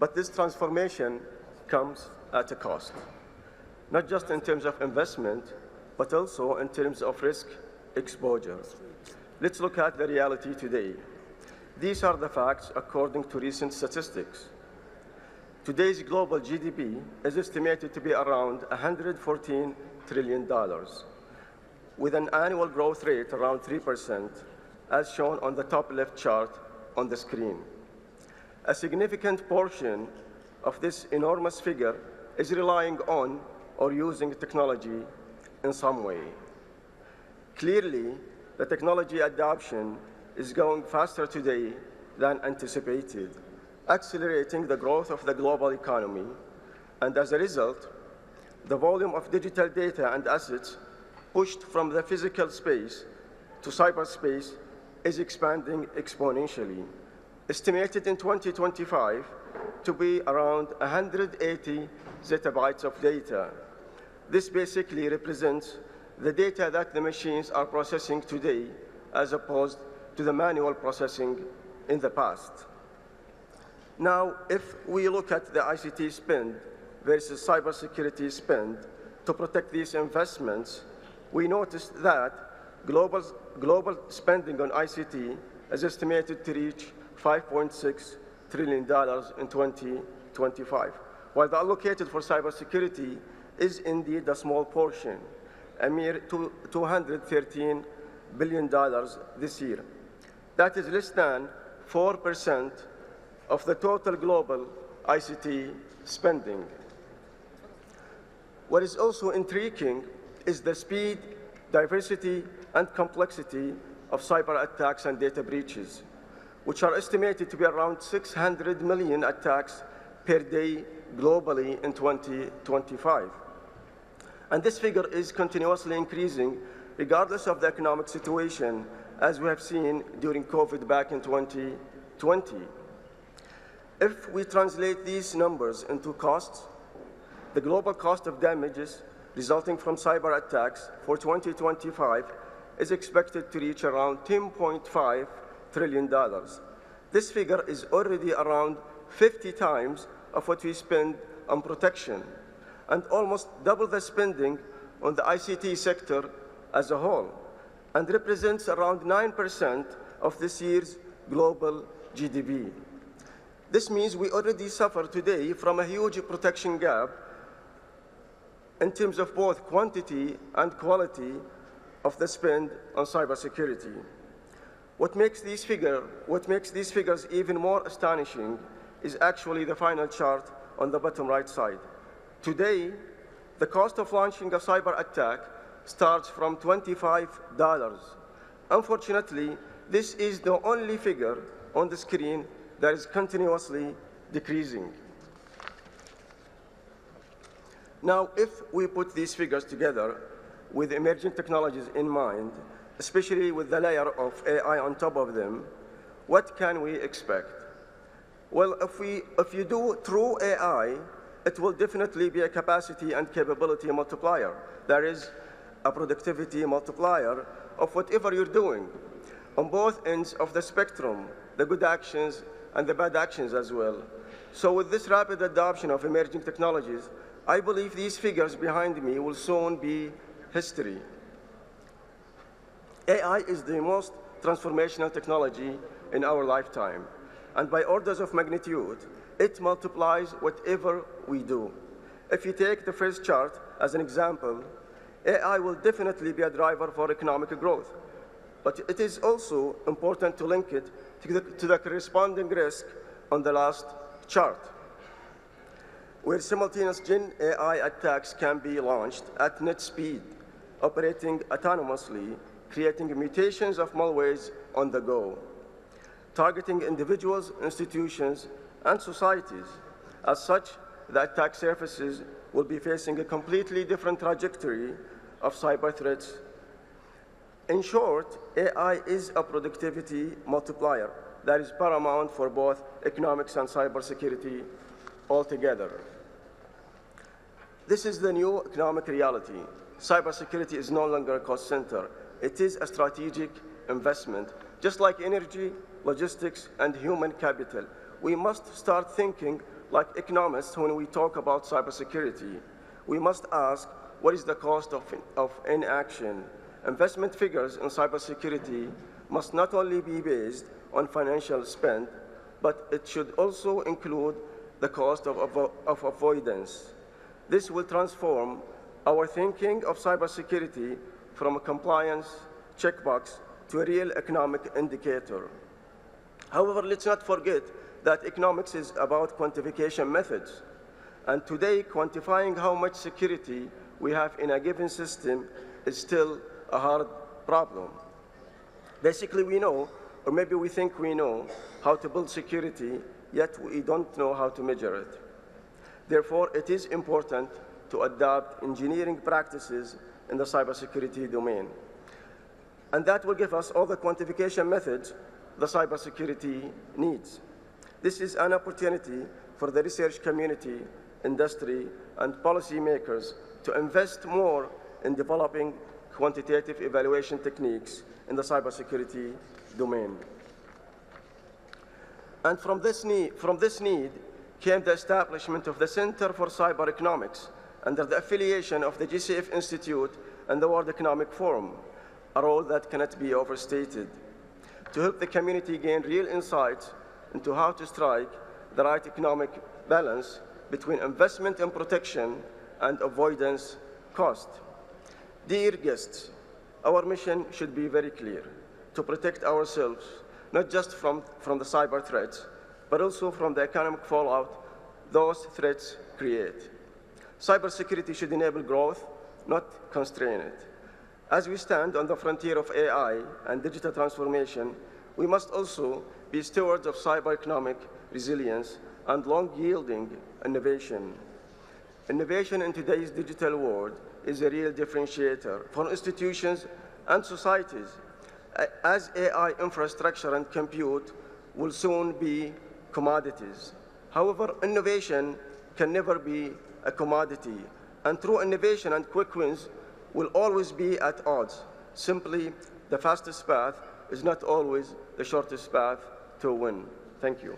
But this transformation comes at a cost, not just in terms of investment, but also in terms of risk exposure. Let's look at the reality today. These are the facts according to recent statistics. Today's global GDP is estimated to be around $114 trillion, with an annual growth rate around 3%, as shown on the top left chart on the screen. A significant portion of this enormous figure is relying on or using technology in some way. Clearly, the technology adoption is going faster today than anticipated, accelerating the growth of the global economy, and as a result, the volume of digital data and assets pushed from the physical space to cyberspace is expanding exponentially, estimated in 2025 to be around 180 zettabytes of data. This basically represents the data that the machines are processing today as opposed to the manual processing in the past. Now, if we look at the ICT spend versus cybersecurity spend to protect these investments, we noticed that global spending on ICT is estimated to reach $5.6 trillion in 2025, while the allocated for cybersecurity is indeed a small portion, a mere $213 billion this year. That is less than 4% of the total global ICT spending. What is also intriguing is the speed, diversity, and complexity of cyber attacks and data breaches, which are estimated to be around 600 million attacks per day globally in 2025. And this figure is continuously increasing regardless of the economic situation, as we have seen during COVID back in 2020. If we translate these numbers into costs, the global cost of damages resulting from cyber attacks for 2025 is expected to reach around $10.5 trillion. This figure is already around 50 times of what we spend on protection, and almost double the spending on the ICT sector as a whole, and represents around 9% of this year's global GDP. This means we already suffer today from a huge protection gap in terms of both quantity and quality of the spend on cybersecurity. What makes these figures even more astonishing is actually the final chart on the bottom right side. Today, the cost of launching a cyber attack starts from $25. Unfortunately, this is the only figure on the screen that is continuously decreasing. Now, if we put these figures together with emerging technologies in mind, especially with the layer of AI on top of them, what can we expect? Well, if you do true AI, it will definitely be a capacity and capability multiplier. There is a productivity multiplier of whatever you're doing on both ends of the spectrum, the good actions and the bad actions as well. So with this rapid adoption of emerging technologies, I believe these figures behind me will soon be history. AI is the most transformational technology in our lifetime, and by orders of magnitude, it multiplies whatever we do. If you take the first chart as an example, AI will definitely be a driver for economic growth, but it is also important to link it to the corresponding risk on the last chart, where simultaneous Gen AI attacks can be launched at net speed, operating autonomously, creating mutations of malwares on the go, targeting individuals, institutions, and societies. As such, the attack surfaces will be facing a completely different trajectory of cyber threats. In short, AI is a productivity multiplier that is paramount for both economics and cybersecurity altogether. This is the new economic reality. Cybersecurity is no longer a cost center. It is a strategic investment. Just like energy, logistics, and human capital, we must start thinking Like economists, when we talk about cybersecurity, we must ask, what is the cost of inaction? Investment figures in cybersecurity must not only be based on financial spend, but it should also include the cost of avoidance. This will transform our thinking of cybersecurity from a compliance checkbox to a real economic indicator. However, let's not forget that economics is about quantification methods. And today, quantifying how much security we have in a given system is still a hard problem. Basically, we know, or maybe we think we know, how to build security, yet we don't know how to measure it. Therefore, it is important to adopt engineering practices in the cybersecurity domain. And that will give us all the quantification methods the cybersecurity needs. This is an opportunity for the research community, industry, and policymakers to invest more in developing quantitative evaluation techniques in the cybersecurity domain. And from this need came the establishment of the Center for Cyber Economics under the affiliation of the GCF Institute and the World Economic Forum, a role that cannot be overstated, to help the community gain real insights into how to strike the right economic balance between investment in protection and avoidance cost. Dear guests, our mission should be very clear: to protect ourselves, not just from the cyber threats, but also from the economic fallout those threats create. Cybersecurity should enable growth, not constrain it. As we stand on the frontier of AI and digital transformation, we must also be stewards of cyber economic resilience and long-yielding innovation. Innovation in today's digital world is a real differentiator for institutions and societies, as AI infrastructure and compute will soon be commodities. However, innovation can never be a commodity, and true innovation and quick wins will always be at odds. Simply, the fastest path is not always the shortest path to win. Thank you.